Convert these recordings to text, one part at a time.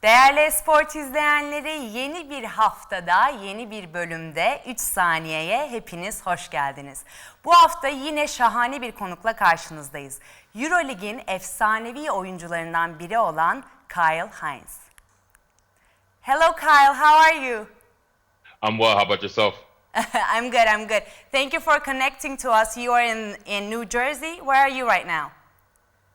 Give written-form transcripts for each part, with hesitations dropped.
Değerli Sport izleyenleri, yeni bir haftada, yeni bir bölümde 3 saniyeye hepiniz hoş geldiniz. Bu hafta yine şahane bir konukla karşınızdayız. EuroLeague'in efsanevi oyuncularından biri olan Kyle Hines. Hello Kyle, how are you? I'm well. How about yourself? I'm good. Thank you for connecting to us. You are in New Jersey. Where are you right now?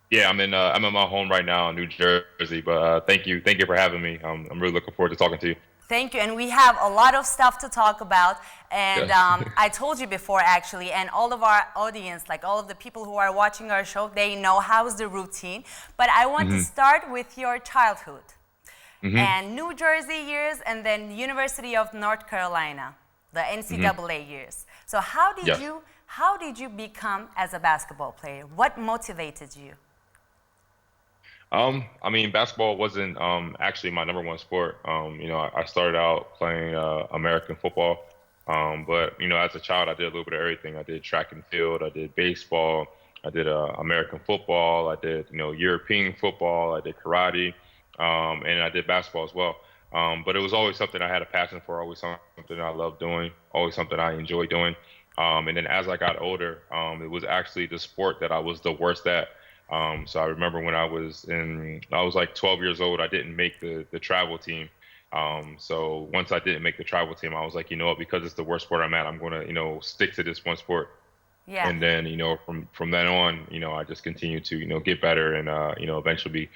Yeah, I'm in my home right now in New Jersey. But thank you for having me. I'm really looking forward to talking to you. Thank you, and we have a lot of stuff to talk about, and I told you before actually, and all of our audience, like all of the people who are watching our show, they know how's the routine, but I want to start with your childhood, and New Jersey years, and then University of North Carolina, the NCAA years. So how did you become as a basketball player? What motivated you? I mean, basketball wasn't actually my number one sport. I started out playing American football, but as a child, I did a little bit of everything. I did track and field, I did baseball, I did American football, I did European football, I did karate, and I did basketball as well. But it was always something I had a passion for, always something I loved doing, always something I enjoyed doing. And then as I got older, it was actually the sport that I was the worst at. So I remember when I was like 12 years old, I didn't make the travel team. So once I didn't make the travel team, I was like, what, because it's the worst sport I'm at, I'm going to, stick to this one sport. Yeah. And then, from then on, I just continued to, get better and, eventually,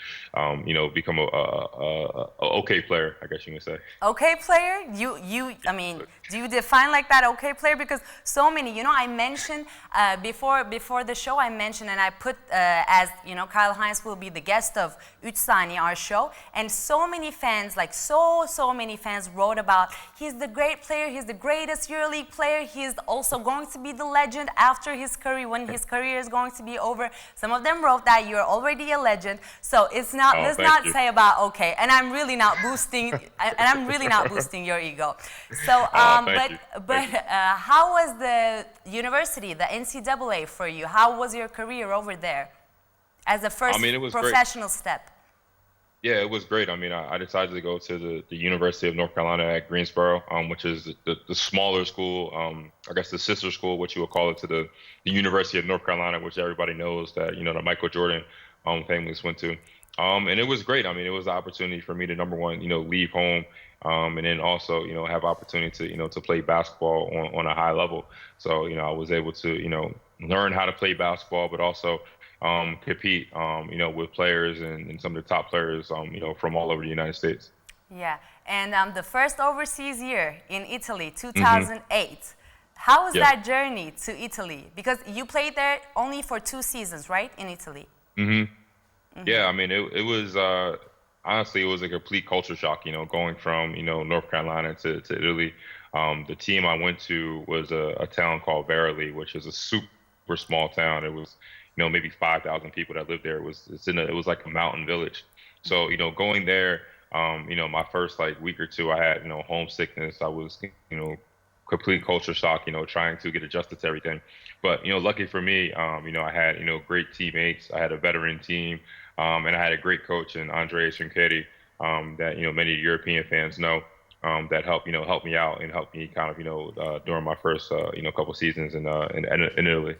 become a okay player, I guess you can say. Okay player? I mean, do you define like that okay player? Because so many, I mentioned before the show, I mentioned and I put as, Kyle Hines will be the guest of 3 Saniye, our show. And so many fans, like so many fans wrote about, he's the great player, he's the greatest EuroLeague player, he's also going to be the legend after his career, when his career is going to be over. Some of them wrote that you're already a legend. So it's not, let's not say about okay. And I'm really not boosting, your ego. So, how was the university, the NCAA for you? How was your career over there as a first professional step? Yeah, it was great. I mean, I decided to go to the University of North Carolina at Greensboro, which is the smaller school, I guess the sister school, what you would call it, to the University of North Carolina, which everybody knows that, that Michael Jordan famously went to. And it was great. I mean, it was the opportunity for me to, number one, leave home, and then also, have opportunity to, to play basketball on a high level. So, I was able to, learn how to play basketball, but also compete, with players and some of the top players, from all over the United States. Yeah, and the first overseas year in Italy, 2008. How was that journey to Italy? Because you played there only for 2 seasons, right, in Italy? Yeah, I mean, it was, honestly, it was a complete culture shock, going from, North Carolina to Italy. The team I went to was a town called Veroli, which is a super small town. It was, maybe 5,000 people that lived there. It was like a mountain village. So, going there, my first week or two, I had, homesickness. I was, complete culture shock, trying to get adjusted to everything. But, lucky for me, I had, great teammates. I had a veteran team, and I had a great coach in Andrea Trinchetti, that, many European fans know, that helped me out and helped me kind of, during my first, couple seasons in Italy. In Italy.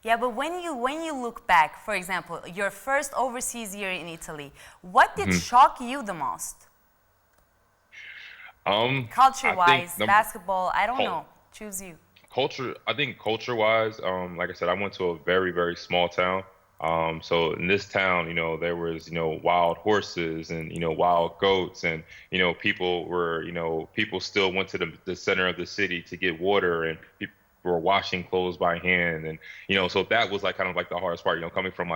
Yeah, but when you look back, for example, your first overseas year in Italy, what did shock you the most? Culture-wise, basketball, I don't know. Choose you. I think culture-wise, like I said, I went to a very, very small town. So in this town, there was, wild horses and, wild goats and, people still went to the center of the city to get water, and people were washing clothes by hand. And, so that was kind of the hardest part, coming from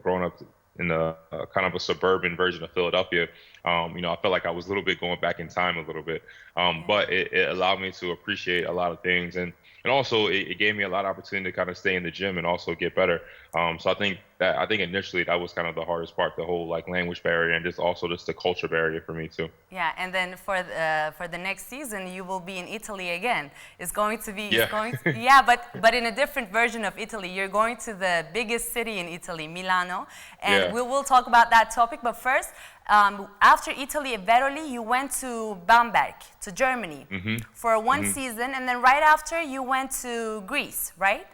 growing up in the kind of a suburban version of Philadelphia. I felt like I was a little bit going back in time a little bit, but it allowed me to appreciate a lot of things. And also it gave me a lot of opportunity to kind of stay in the gym and also get better. So I think that I think initially that was kind of the hardest part, the whole like language barrier and just also just the culture barrier for me too. Yeah, and then for the next season you will be in Italy again. It's going to be yeah, but in a different version of Italy. You're going to the biggest city in Italy, Milano, and we will talk about that topic. But first, after Italy, Veroli, you went to Bamberg, to Germany, for one season, and then right after you went to Greece, right?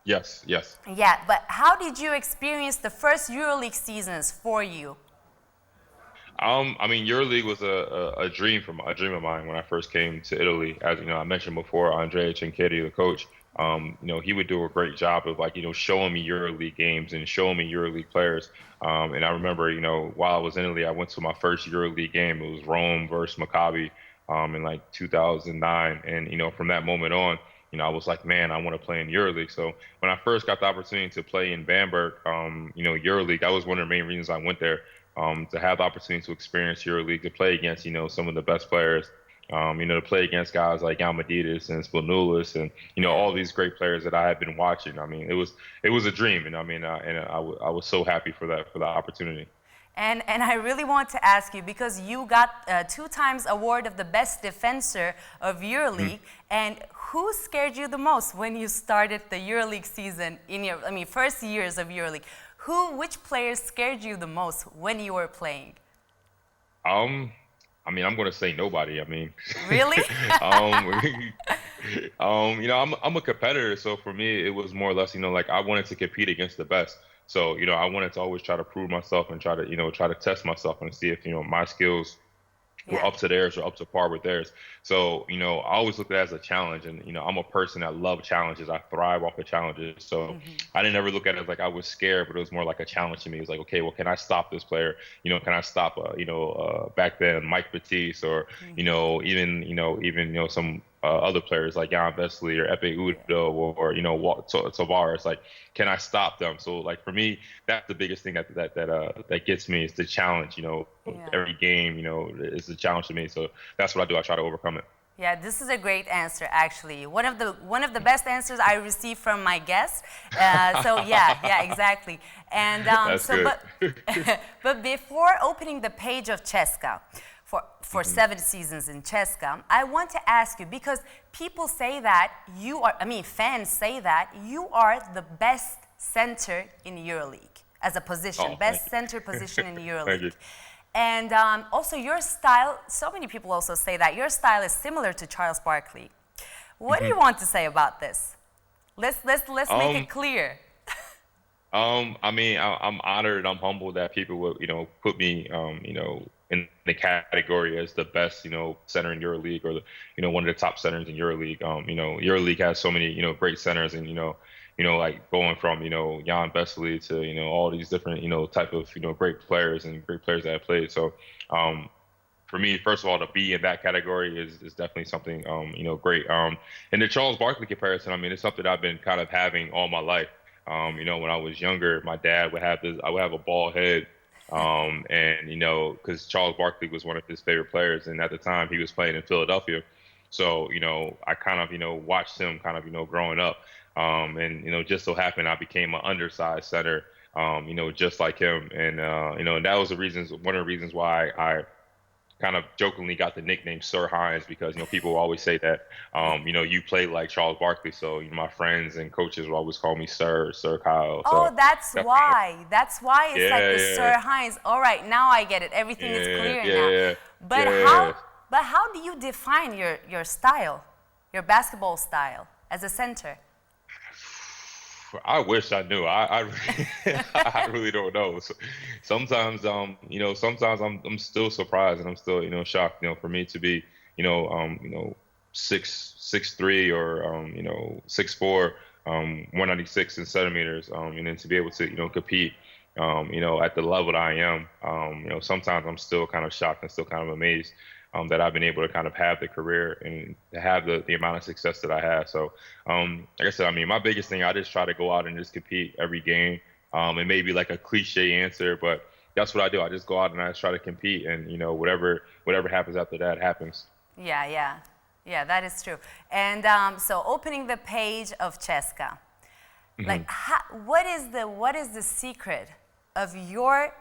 Yes, yes. Yeah, but how did you experience the first EuroLeague seasons for you? I mean, EuroLeague was a dream of mine when I first came to Italy. As you know, I mentioned before, Andrea Cinquetti, the coach, you know, he would do a great job of like, you know, showing me EuroLeague games and showing me EuroLeague players. And I remember, you know, while I was in Italy, I went to my first EuroLeague game. It was Rome versus Maccabi in like 2009, and you know, from that moment on, you know, I was like, man, I want to play in EuroLeague. So when I first got the opportunity to play in Bamberg, you know, EuroLeague, that was one of the main reasons I went there, to have the opportunity to experience EuroLeague, to play against, you know, some of the best players, you know, to play against guys like Almadidas and Spanoulis and, you know, all these great players that I had been watching. I mean, it was a dream. And I mean, I was so happy for the opportunity. And I really want to ask you, because you got 2 times award of the best defender of EuroLeague, and who scared you the most when you started the EuroLeague season in your, I mean, first years of EuroLeague? Which players scared you the most when you were playing? I mean, I'm going to say nobody. I mean, really? You know, I'm a competitor, so for me, it was more or less, you know, like I wanted to compete against the best. So, you know, I wanted to always try to prove myself and try to test myself and see if, you know, my skills were up to theirs or up to par with theirs. So, you know, I always looked at it as a challenge. And, you know, I'm a person that loves challenges. I thrive off of challenges. So I didn't ever look at it as like I was scared, but it was more like a challenge to me. It was like, okay, well, can I stop this player? You know, can I stop, back then Mike Batiste or, you know, even some other players like Jan Vesely or Epe Udo or you know, Tavares, like, can I stop them? So like for me, that's the biggest thing that gets me is the challenge. You know, every game, you know, is a challenge to me. So that's what I do. I try to overcome it. Yeah, this is a great answer, actually. One of the best answers I received from my guests. So yeah, exactly. And that's good. but before opening the page of CSKA, for 7 seasons in CSKA, I want to ask you, because people say that you are, I mean, fans say that you are the best center in EuroLeague as a position, best center position in EuroLeague. And also your style, so many people also say that your style is similar to Charles Barkley. What do you want to say about this? Let's make it clear. I mean, I'm honored, I'm humbled that people would, you know, put me, you know, in the category as the best, you know, center in EuroLeague, or the, you know, one of the top centers in EuroLeague. You know, EuroLeague has so many, you know, great centers, and you know, like going from, you know, Jan Vesely to, you know, all these different, you know, type of, you know, great players and great players that have played. So, for me, first of all, to be in that category is definitely something, you know, great. And the Charles Barkley comparison, I mean, it's something I've been kind of having all my life. You know, when I was younger, my dad would have I would have a bald head. And, you know, because Charles Barkley was one of his favorite players, and at the time he was playing in Philadelphia. So, you know, I kind of, you know, watched him kind of, you know, growing up. And, you know, just so happened I became an undersized center, you know, just like him. And, you know, and that was one of the reasons why I kind of jokingly got the nickname Sir Hines, because, you know, people always say that, you know, you play like Charles Barkley. So, you know, my friends and coaches will always call me Sir Kyle. Oh, so that's why. That's why it's like the Sir Hines. All right, now I get it. Everything is clear now. But how do you define your style, your basketball style as a center? I wish I knew. I really don't know. So sometimes, you know, sometimes I'm still surprised and I'm still, you know, shocked. You know, for me to be, you know, 6'3" or you know, 6'4", 196 centimeters, and then to be able to, you know, compete, you know, at the level that I am, you know, sometimes I'm still kind of shocked and still kind of amazed. That I've been able to kind of have the career and to have the amount of success that I have. So, like I said, I mean, my biggest thing, I just try to go out and just compete every game. It may be like a cliche answer, but that's what I do. I just go out and I just try to compete, and, you know, whatever happens after that happens. Yeah, that is true. And so opening the page of CSKA, Like, what is the secret of your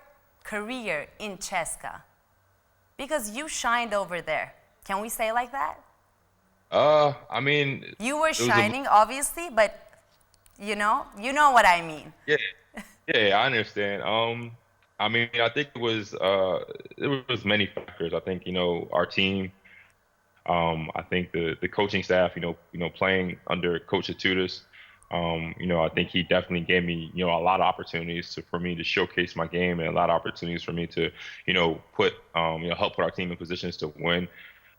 career in CSKA? Because you shined over there. Can we say like that? I mean, you were shining, obviously, but you know what I mean. Yeah, yeah, I understand. I mean, I think it was many factors. I think our team. I think the coaching staff, playing under Coach Atutis, I think he definitely gave me, a lot of opportunities for me to showcase my game and a lot of opportunities for me to, help put our team in positions to win.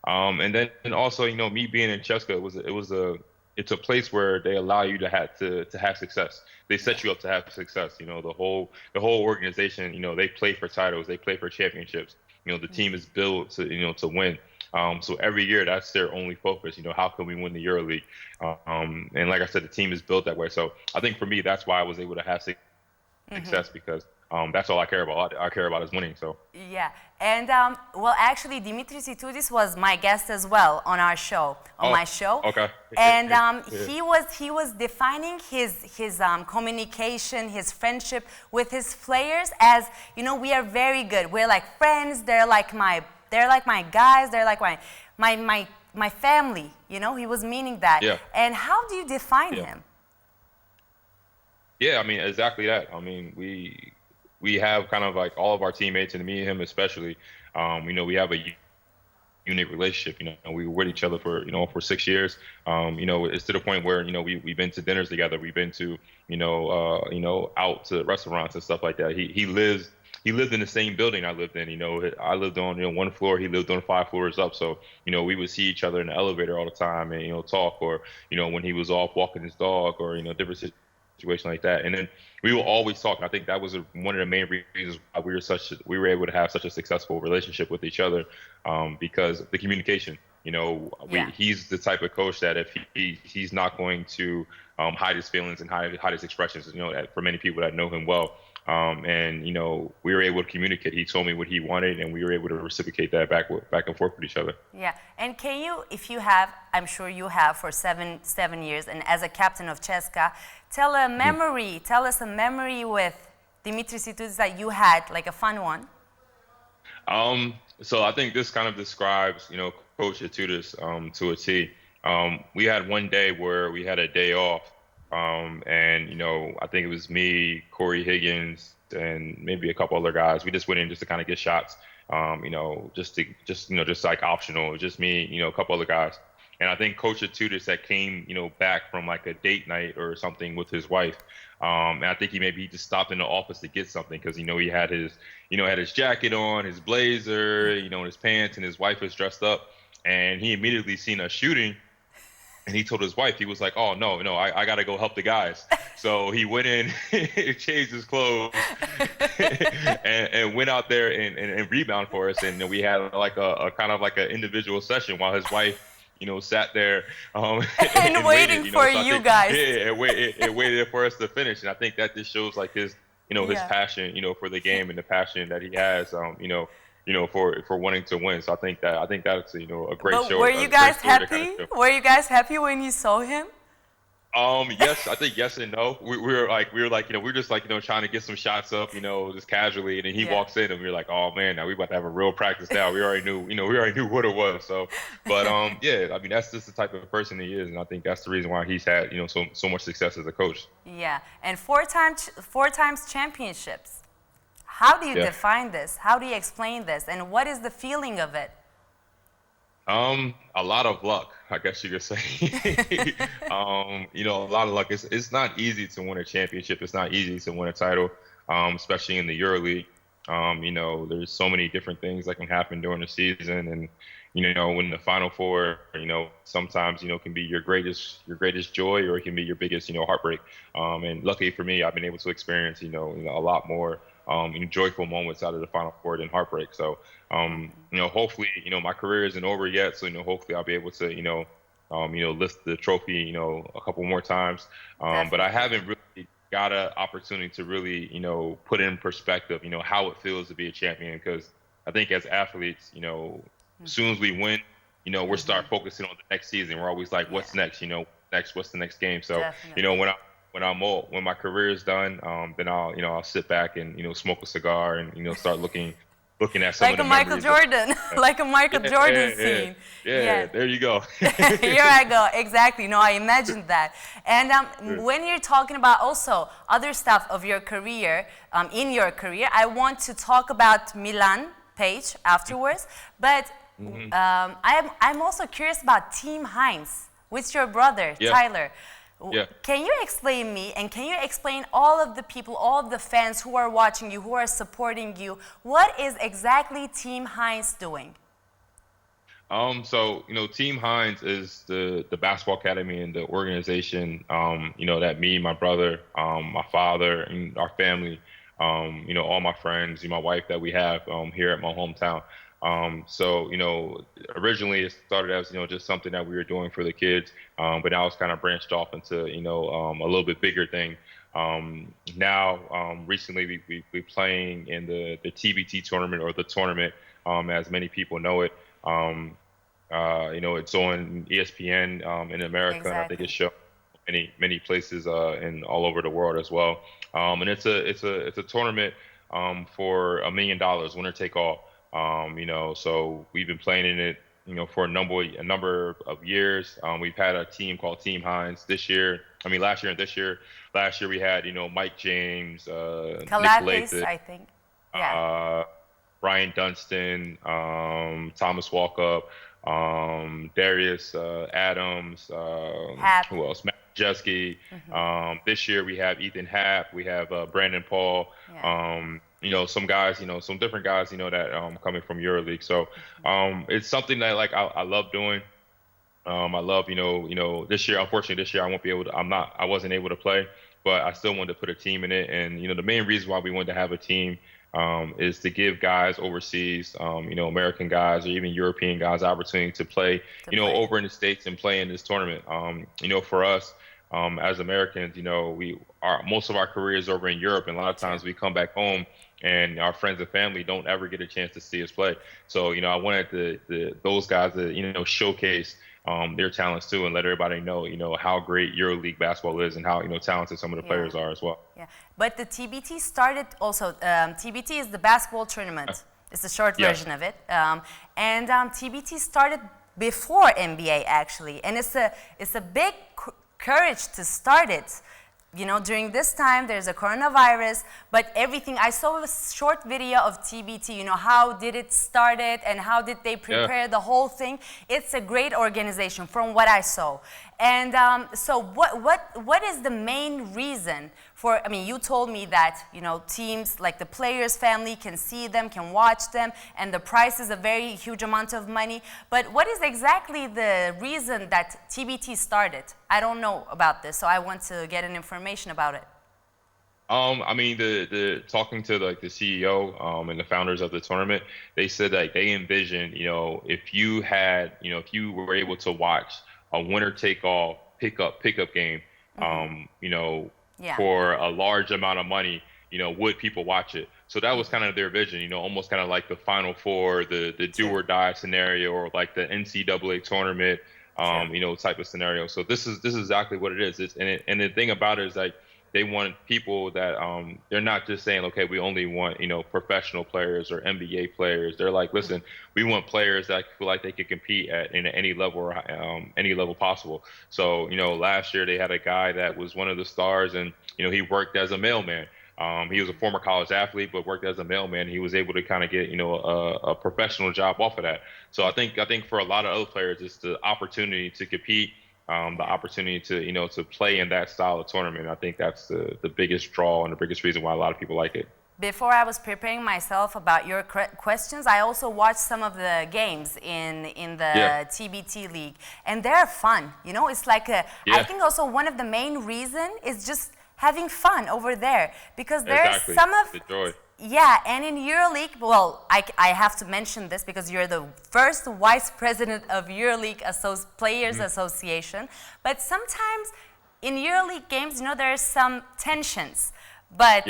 And then also, me being in CSKA, it's a place where they allow you to have success. They set you up to have success. The whole organization, they play for titles, they play for championships. The team is built to win. So every year, that's their only focus. How can we win the EuroLeague? And like I said, the team is built that way. So I think for me, that's why I was able to have success because that's all I care about. I care about is winning. So yeah, and well, actually, Dimitris Itoudis was my guest as well on our show, my show. Okay. And he was defining his communication, his friendship with his players as we are very good. We're like friends. They're like my guys. They're like my family. He was meaning that. Yeah. And how do you define him? Yeah, I mean, exactly that. I mean, we have kind of like all of our teammates, and me and him especially, we have a unique relationship. We were with each other for 6 years. It's to the point where we've been to dinners together. We've been to out to restaurants and stuff like that. He lived in the same building I lived in. I lived on one floor. He lived on 5 floors up. So we would see each other in the elevator all the time and talk, or when he was off walking his dog, or different situation like that. And then we will always talk. And I think that was one of the main reasons why we were able to have such a successful relationship with each other, because of the communication. He's the type of coach that if he's not going to hide his feelings and hide his expressions. For many people that know him well. And we were able to communicate. He told me what he wanted, and we were able to reciprocate that back and forth with each other. Yeah, and can you, if you have, I'm sure you have for seven years, and as a captain of CSKA, tell us a memory with Dimitris Itoudis that you had, like a fun one. So I think this kind of describes, Coach Itoudis to a T. We had one day where we had a day off. And I think it was me, Corey Higgins, and maybe a couple other guys. We just went in just to kind of get shots, just like optional. It was just me, a couple other guys. And I think Coach Itoudis that came, back from like a date night or something with his wife. And I think he just stopped in the office to get something because, he had his jacket on, his blazer, his pants, and his wife was dressed up. And he immediately seen us shooting. And he told his wife, he was like, "Oh, no, I got to go help the guys." So he went in, changed his clothes, and went out there and rebound for us. And we had like a kind of like an individual session while his wife, sat there and waiting for you guys. Yeah, and waited for us to finish. And I think that just shows like his passion, for the game and the passion that he has, for wanting to win. So I think that's a great show. Were you guys happy? Were you guys happy when you saw him? Yes, I think yes and no. We were just trying to get some shots up, just casually, and then he walks in and we were like, oh man, now we about to have a real practice now. We already knew what it was. So, but yeah, I mean that's just the type of person he is, and I think that's the reason why he's had so much success as a coach. Yeah, and four times championships. How do you define this? How do you explain this? And what is the feeling of it? A lot of luck, I guess you could say. A lot of luck. It's not easy to win a championship. It's not easy to win a title, especially in the EuroLeague. There's so many different things that can happen during the season, and when the Final Four, sometimes can be your greatest joy, or it can be your biggest my and luckily for me, I've been able to experience a lot more joyful moments out of the Final Four than heartbreak. So hopefully my career isn't over yet, so hopefully I'll be able to lift the trophy a couple more times, but I haven't really got an opportunity to really put in perspective how it feels to be a champion, because I think as athletes as soon as we win we're start focusing on the next season. We're always like, what's next? What's the next game? So Definitely. when my career is done, then I'll sit back and smoke a cigar and start looking at some like of the a Michael memories. Jordan, like a Michael Jordan scene. Yeah, there you go. Here I go. Exactly. No, I imagined that. And when you're talking about also other stuff of your career, in your career, I want to talk about Milan page afterwards. But I'm also curious about Team Hines with your brother, Tyler. Yeah. Can you explain me, and can you explain all of the people, all of the fans who are watching you, who are supporting you, what is exactly Team Hines doing? So Team Hines is the basketball academy and the organization, that me, my brother, my father, and our family, all my friends, my wife that we have here at my hometown. So originally it started as just something that we were doing for the kids, but now it's kind of branched off into a little bit bigger thing. Now recently we playing in the TBT tournament, or the tournament as many people know it. It's on ESPN in America, Exactly. and I think it's shown many places in all over the world as well. And it's a tournament for $1 million, winner take all. So we've been playing in it, for a number of years. We've had a team called Team Hines last year and this year. Last year we had, Mike James, Nick Calates, I think. Yeah. Brian Dunstan, Thomas Walkup, Darius Adams, who else? Matt Jeske. This year we have Ethan Happ, we have Brandon Paul. Some guys, some different guys, that coming from EuroLeague. So it's something that I love doing. I love, this year, unfortunately this year I wasn't able to play, but I still wanted to put a team in it. And, the main reason why we wanted to have a team is to give guys overseas, American guys or even European guys opportunity to play, over in the States and play in this tournament. For us, as Americans, most of our careers over in Europe, and a lot of times we come back home and our friends and family don't ever get a chance to see us play. So, I wanted those guys to, showcase their talents too, and let everybody know, how great EuroLeague basketball is and how, talented some of the players are as well. Yeah, but the TBT started also, TBT is the basketball tournament. It's the short version of it. And TBT started before NBA actually, and it's a big courage to start it. During this time, there's a coronavirus, but everything, I saw a short video of TBT, how did it start it and how did they prepare the whole thing. It's a great organization from what I saw. And so what is the main reason for, you told me that, teams like the players' family can see them, can watch them, and the price is a very huge amount of money. But what is exactly the reason that TBT started? I don't know about this, so I want to get an information about it. The talking to the CEO and the founders of the tournament, they said that they envisioned, if you were able to watch a winner take all pickup game, for a large amount of money, would people watch it? So that was kind of their vision, almost kind of like the Final Four, the do or die scenario, or like the NCAA tournament, type of scenario. So this is exactly what it is. And the thing about it is like, they want people that they're not just saying, okay, we only want professional players or NBA players. They're like, listen, we want players that feel like they could compete at any level possible. So last year they had a guy that was one of the stars, and he worked as a mailman. He was a former college athlete, but worked as a mailman. He was able to kind of get a professional job off of that. So I think for a lot of other players, it's the opportunity to compete. The opportunity to play in that style of tournament. I think that's the biggest draw and the biggest reason why a lot of people like it. Before I was preparing myself about your questions, I also watched some of the games in the TBT league, and they're fun. It's like I think also one of the main reason is just having fun over there, because there's some of the joy. Yeah, and in EuroLeague, well, I have to mention this because you're the first vice president of EuroLeague Players Association. But sometimes in EuroLeague games, there's some tensions. But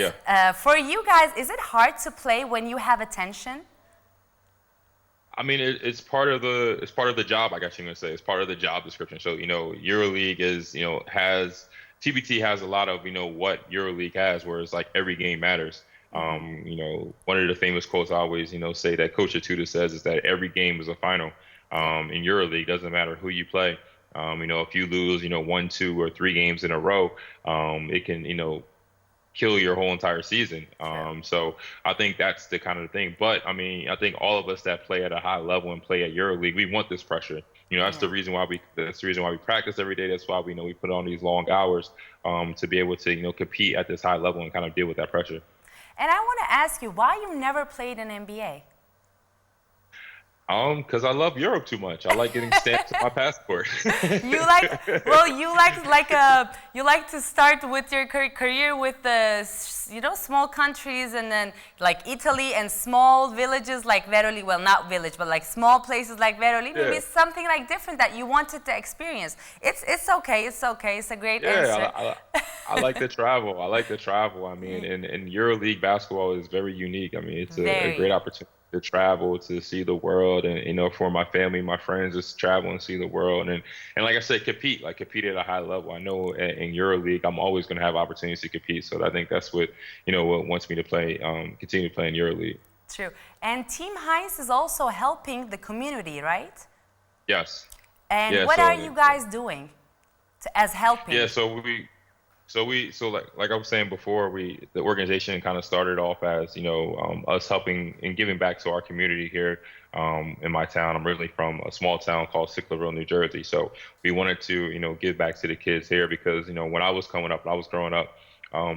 for you guys, is it hard to play when you have a tension? It's part of the job. I guess you're gonna say it's part of the job description. So EuroLeague is has TBT has a lot of, what EuroLeague has, where it's like every game matters. One of the famous quotes I always, say that Coach Atuda says is that every game is a final. In EuroLeague, doesn't matter who you play. If you lose, 1, 2, or 3 games in a row, it can, kill your whole entire season. So I think that's the kind of thing. But I think all of us that play at a high level and play at EuroLeague, we want this pressure. That's the reason why we practice every day. That's why we put on these long hours to be able to compete at this high level and kind of deal with that pressure. And I want to ask you, why you never played in NBA? Because I love Europe too much. I like getting stamps on my passport. You like to start with your career with the small countries, and then like Italy and small villages like Veroli. Well, not village, but like small places like Veroli. Yeah. Maybe something like different that you wanted to experience. It's okay. It's okay. It's a great answer. I like to travel. I mean, and EuroLeague basketball is very unique. I mean, it's a great opportunity to travel, to see the world, and for my family, my friends, just travel and see the world, and like I said, compete at a high level. I know in EuroLeague, I'm always going to have opportunities to compete. So I think that's what what wants me to play, continue to play in EuroLeague. True. And Team Hines is also helping the community, right? Yes. And what are you guys doing as helping? Yeah. So like I was saying before, the organization kind of started off as us helping and giving back to our community here in my town. I'm originally from a small town called Sicklerville, New Jersey. So we wanted to give back to the kids here because when I was growing up,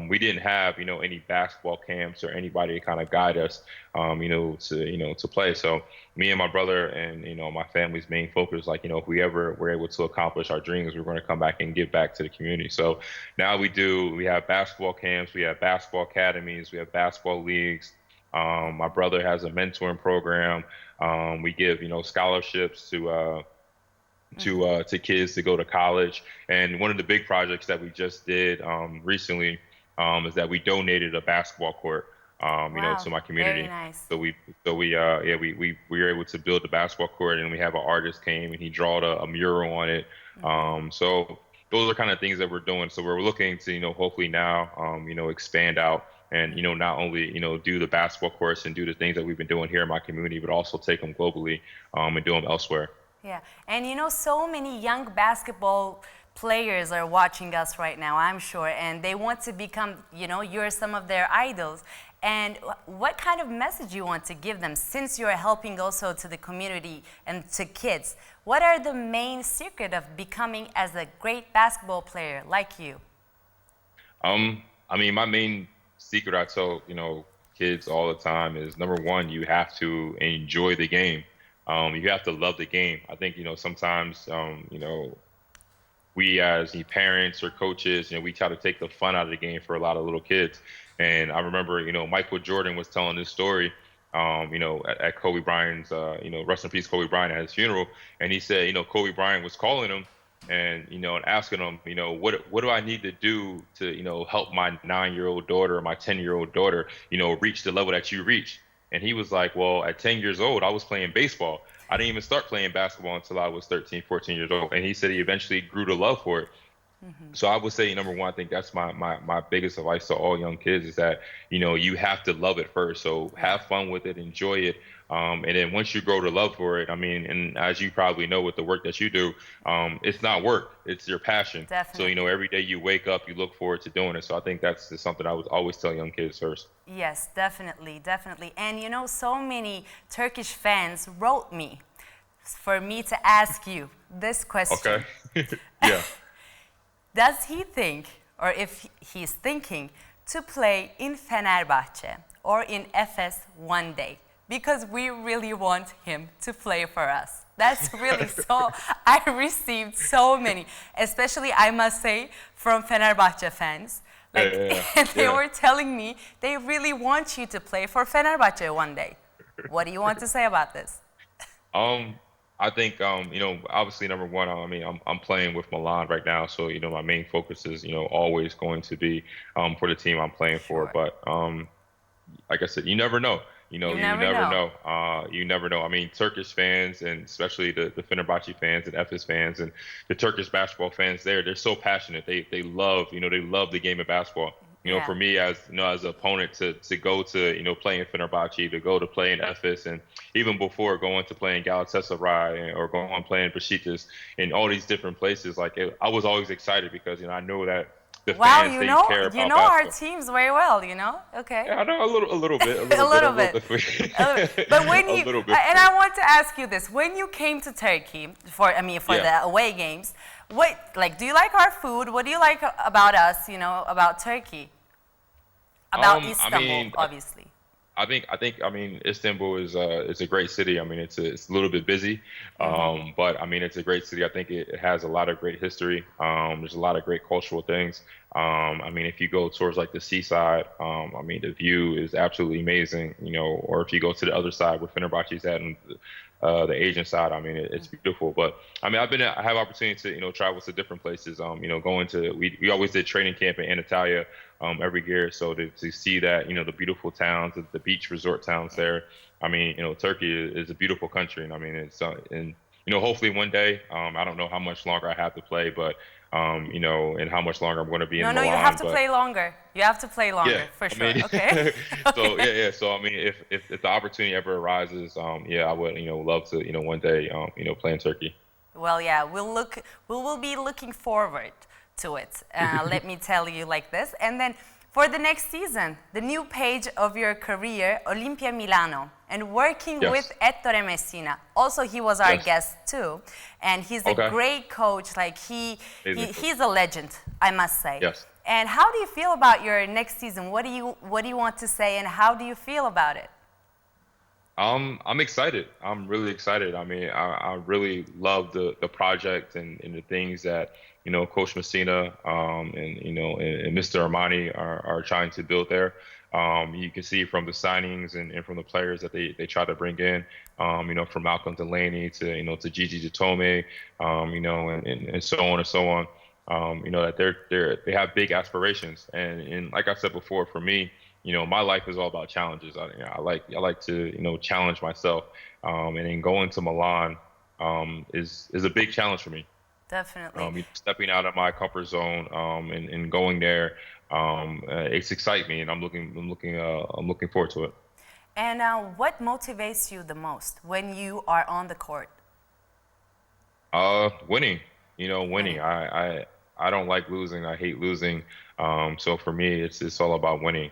we didn't have any basketball camps or anybody to kind of guide us to play. So me and my brother and my family's main focus, like if we ever were able to accomplish our dreams, we're going to come back and give back to the community. So now we have basketball camps, we have basketball academies, we have basketball leagues. My brother has a mentoring program. We give scholarships to kids to go to college. And one of the big projects that we just did recently is that we donated a basketball court, to my community. Very nice. So we were able to build the basketball court, and we have an artist came and he drawed a mural on it. So those are kind of things that we're doing. So we're looking to hopefully now expand out and not only do the basketball courts and do the things that we've been doing here in my community, but also take them globally and do them elsewhere. Yeah, and so many young basketball players are watching us right now, I'm sure, and they want to become, you're some of their idols. And what kind of message you want to give them, since you're helping also to the community and to kids? What are the main secret of becoming as a great basketball player like you? My main secret I tell, kids all the time is, number one, you have to enjoy the game. You have to love the game. I think, sometimes, we as parents or coaches, we try to take the fun out of the game for a lot of little kids. And I remember, Michael Jordan was telling this story, at Kobe Bryant's, rest in peace, Kobe Bryant at his funeral. And he said, Kobe Bryant was calling him and, and asking him, what do I need to do to, help my 9-year-old daughter or my 10-year-old daughter, reach the level that you reached? And he was like, well, at 10 years old, I was playing baseball. I didn't even start playing basketball until I was 13, 14 years old. And he said he eventually grew to love for it. So I would say, number one, I think that's my biggest advice to all young kids is that, you have to love it first. So have fun with it, enjoy it. And then once you grow to love for it, and as you probably know with the work that you do, it's not work, it's your passion. Definitely. So, every day you wake up, you look forward to doing it. So I think that's just something I would always tell young kids first. Yes, definitely. And so many Turkish fans wrote me for me to ask you this question. Okay. Yeah. Does he think, or if he's thinking, to play in Fenerbahce or in Efes one day? Because we really want him to play for us. That's really so, I received so many, especially I must say from Fenerbahce fans. They were telling me they really want you to play for Fenerbahce one day. What do you want to say about this? I think, obviously, number one, I'm playing with Milan right now. So, my main focus is, always going to be for the team I'm playing for. But like I said, you never know. You You never never know. know. You never know. I mean, Turkish fans and especially the Fenerbahce fans and Efes fans and the Turkish basketball fans there, they're so passionate. They love, they love the game of basketball. Yeah. For me as as an opponent to go to play in Fenerbahce, to go to play in Efes, and even before going to play in Galatasaray or going playing Besiktas in all these different places, I was always excited because I know that the Wow, fans they care you about know our basketball. teams very well, Okay. Yeah, I know a little bit, a A little bit, little a little bit. bit, A little bit. But when a you little bit. and I want to ask you this: when you came to Turkey for Yeah. the away games, do you like our food? What do you like about us? About Turkey, about I Istanbul, mean, obviously. I mean Istanbul is a great city. I mean it's a little bit busy, but I mean it's a great city. I think it has a lot of great history. There's a lot of great cultural things. I mean if you go towards like the seaside, I mean the view is absolutely amazing. Or if you go to the other side where Fenerbahce's at and the Asian side, I mean it's beautiful. But I mean I have opportunity to travel to different places. Going to we always did training camp in Antalya. Every year. So to see that, the beautiful towns, the beach resort towns there. I mean, Turkey is a beautiful country, and I mean, and hopefully one day, I don't know how much longer I have to play, but and how much longer I'm going to be in No, Milan. you have to play longer. You have to play longer for sure. I mean, Okay. So yeah. So I mean, if the opportunity ever arises, I would love to one day play in Turkey. Well, yeah, we will be looking forward to it. Let me tell you like this. And then for the next season, the new page of your career, Olimpia Milano, and working Yes. with Ettore Messina. Also, he was our Yes. guest too, and he's a Okay. great coach. Like Amazing. he's a legend, I must say. Yes. And how do you feel about your next season? What do you want to say, and how do you feel about it? I'm excited. I'm really excited. I mean, I really love the project and the things that Coach Messina and Mr. Armani are trying to build there. You can see from the signings and from the players that they try to bring in. From Malcolm Delaney to to Gigi Jatome, and so on and so on. That they have big aspirations, and like I said before, for me. My life is all about challenges. I like to challenge myself, and then going to Milan is a big challenge for me. Definitely. Stepping out of my comfort zone and going there, it's excites me, and I'm looking forward to it. And what motivates you the most when you are on the court? Winning. Winning. I don't like losing. I hate losing. So for me, it's all about winning.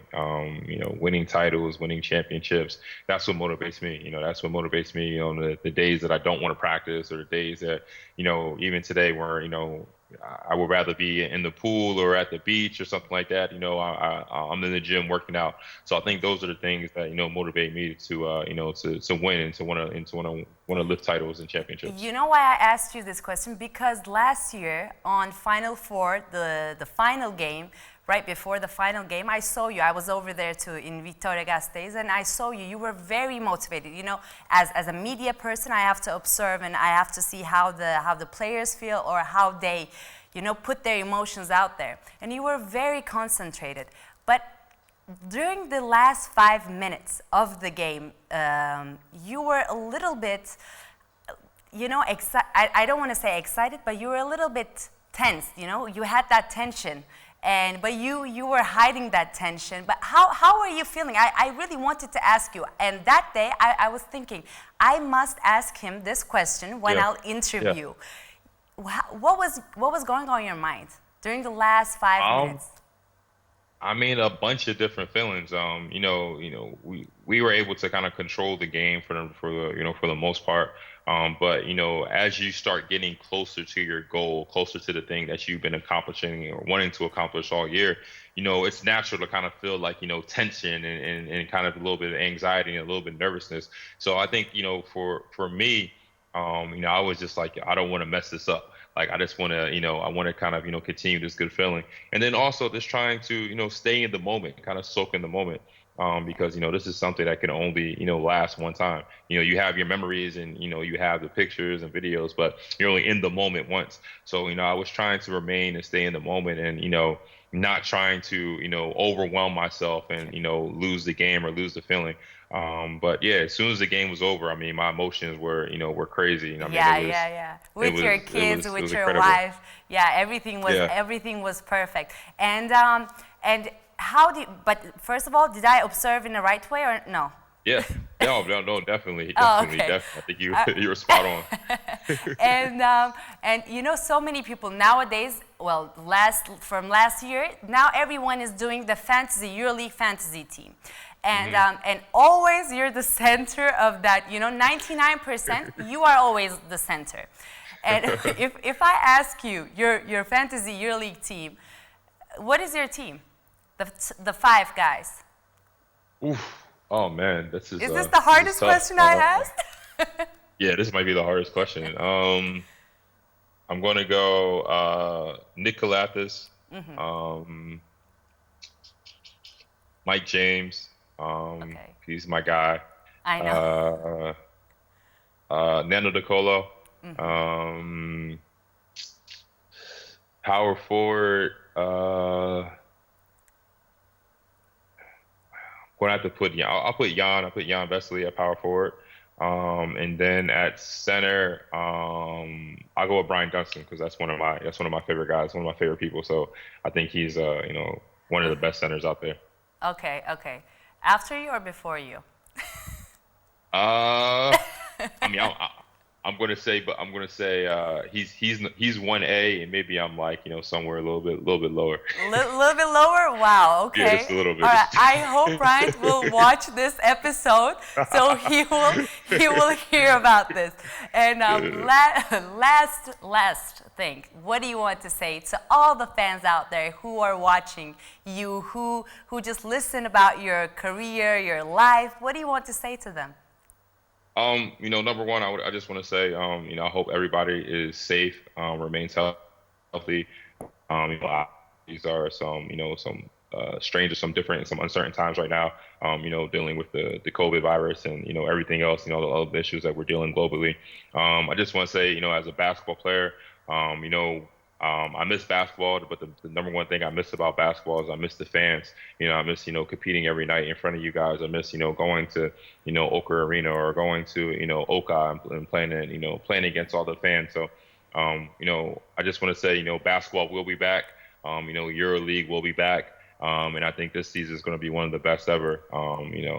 Winning titles, winning championships. That's what motivates me. That's what motivates me on the days that I don't want to practice, or the days that even today where I would rather be in the pool or at the beach or something like that. I'm in the gym working out. So I think those are the things that motivate me to win and to want to lift titles and championships. You know why I asked you this question? Because last year on Final Four, the final game, right before the final game, I saw you. I was over there too in Victoria Gasteiz, and I saw you. You were very motivated. As a media person, I have to observe and I have to see how the players feel or how they, put their emotions out there. And you were very concentrated. But during the last 5 minutes of the game, you were a little bit, I don't want to say excited, but you were a little bit tense. You had that tension. But you were hiding that tension. But how are you feeling? I really wanted to ask you. And that day, I was thinking, I must ask him this question when I'll interview. What was going on in your mind during the last 5 minutes? I mean, a bunch of different feelings. We were able to kind of control the game for the most part. But as you start getting closer to your goal, closer to the thing that you've been accomplishing or wanting to accomplish all year, it's natural to kind of feel like tension and kind of a little bit of anxiety and a little bit of nervousness. So I think for me, I was just like, I don't want to mess this up. Like I just want to, I want to kind of, continue this good feeling, and then also just trying to, stay in the moment, kind of soak in the moment. because this is something that can only last one time. You have your memories and you have the pictures and videos, but you're only in the moment once. So I was trying to remain and stay in the moment, and not trying to overwhelm myself and lose the game or lose the feeling. But yeah, as soon as the game was over, I mean, my emotions were crazy. I mean, yeah. With your kids, with your wife, yeah, everything was perfect. And how do you, but first of all, did I observe in the right way or no? Yeah, no, definitely, okay. I think you were spot on. And so many people nowadays, well, from last year, now everyone is doing the EuroLeague fantasy team. And and always you're the center of that, 99%, you are always the center. And if I ask you, your fantasy EuroLeague team, what is your team? The 5 guys. Oof. Oh man, is this the hardest question I asked? Yeah, this might be the hardest question. I'm going to go Nick Kalathis, Mike James. Okay. He's my guy. I know. Nando De Colo. Power forward. Going to have to put I'll put Jan. I'll put Jan Vesely at power forward, and then at center, I'll go with Brian Dunston because that's one of my favorite guys, one of my favorite people. So I think he's one of the best centers out there. Okay. After you or before you? I mean, I'm gonna say he's 1A, and maybe I'm like somewhere a little bit lower. Little bit lower? Wow. Okay. Yeah, just a little bit. All right. I hope Brian will watch this episode, so he will hear about this. And last thing, what do you want to say to all the fans out there who are watching you, who just listen about your career, your life? What do you want to say to them? Number one, I just want to say, I hope everybody is safe, remains healthy. These are some strange or some different and some uncertain times right now, dealing with the COVID virus and, everything else, the other issues that we're dealing globally. I just want to say, as a basketball player, I miss basketball, but the number one thing I miss about basketball is I miss the fans. I miss, competing every night in front of you guys. I miss, going to, Oka Arena or going to, Oka and playing against all the fans. So, I just want to say, basketball will be back. EuroLeague will be back. And I think this season is going to be one of the best ever.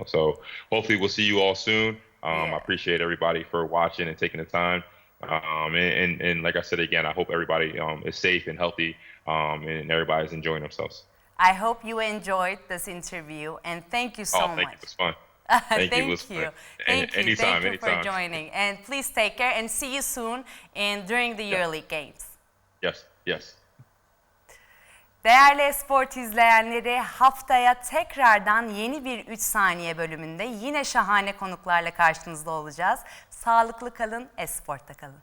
So hopefully we'll see you all soon. I appreciate everybody for watching and taking the time. And like I said again, I hope everybody is safe and healthy, and everybody's enjoying themselves. I hope you enjoyed this interview, and thank you so much. Thank you. It was fun. Thank you. Thank you Anytime. for joining. And please take care and see you soon during the EuroLeague games. Yes. Değerli Esport izleyenleri, haftaya tekrardan yeni bir 3 saniye bölümünde yine şahane konuklarla karşınızda olacağız. Sağlıklı kalın, Esport'ta kalın.